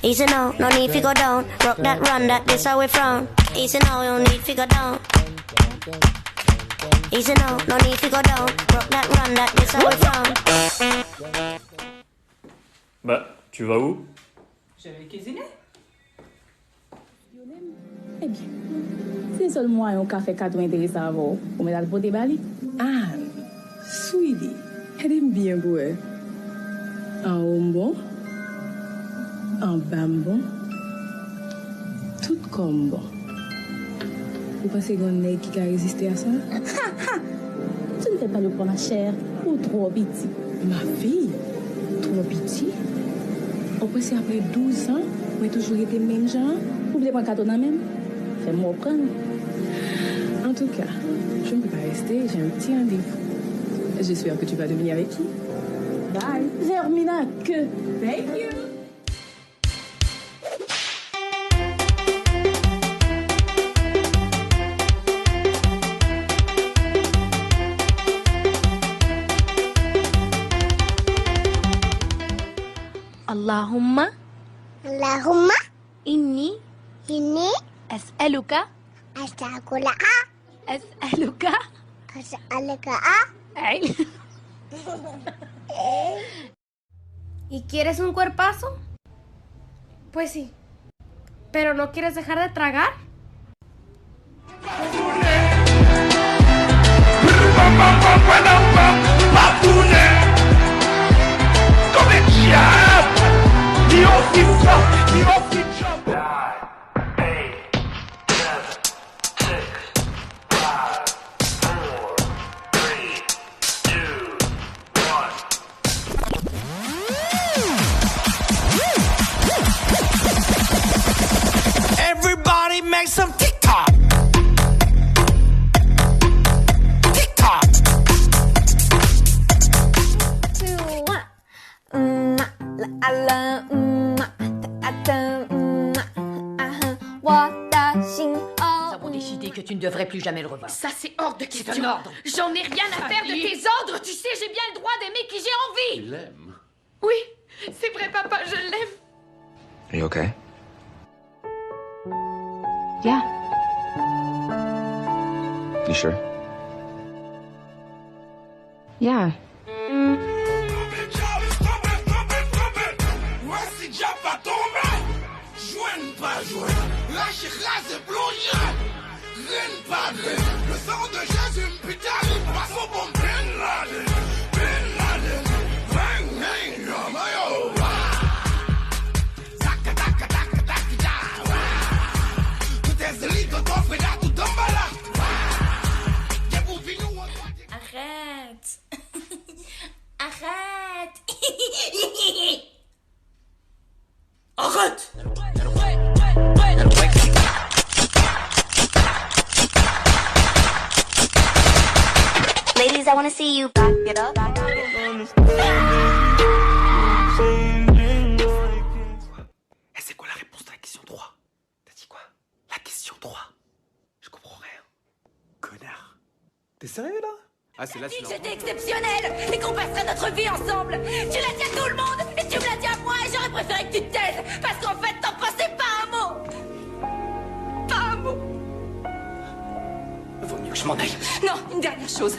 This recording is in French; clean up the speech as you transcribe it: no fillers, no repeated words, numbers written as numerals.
Easy now, no need to go down. Rock that run, that this how we frown. Easy now, no need to go down. Easy now, no need to go down. Rock that run, that this how we frown. Bah, tu vas où? Je vais cuisiner. Eh bien, c'est seulement un café qui est intéressant pour me dar le bali. Ah, sweetie, elle aime bien boire. Un bonbon, un bambon, tout comme bon. Vous pensez qu'on est qui a résisté à ça? Tu ne fais pas le prendre à chair ou trop petit. Ma fille, trop petit. Au moins, c'est après 12 ans, on a toujours été même genre. Vous voulez prendre cadeau même? Fais-moi prendre. En tout cas, je ne peux pas rester, j'ai un petit rendez-vous. J'espère que tu vas devenir avec qui? Bye. Vermina que. Thank you. Allahumma inni as'aluka ¿Y quieres un cuerpazo? Pues sí. ¿Pero no quieres dejar de tragar? Everybody make some TikTok. TikTok. Nous avons décidé que tu ne devrais plus jamais le revoir. Ça, c'est hors de question. C'est un ordre. J'en ai rien à faire de tes ordres. Tu sais, j'ai bien le droit d'aimer qui j'ai envie. Tu l'aimes? Oui, c'est vrai, papa, je l'aime. Are you okay? Yeah. You sure? Yeah. Le sang de Jésus me pitane, passe au bon Bin Laden, Bin Laden, bang, bang, yo, mayo, taka, taka, taka, taka, taka, tout est zélite, ton frère, tout d'emballa, Arrête. Arrête. Arrête! Ladies, I wanna see you back it up. Et c'est quoi la réponse de la question 3? T'as dit quoi? La question 3? Je comprends rien. Connard. T'es sérieux là? Ah, c'est là, Tu dis que j'étais exceptionnelle et qu'on passerait notre vie ensemble. Tu l'as dit à tout le monde et tu me l'as dit à moi et j'aurais préféré que tu te taises parce qu'en fait, t'en pensais pas un mot. Pas un mot. Vaut mieux que je m'en aille. Non, une dernière chose.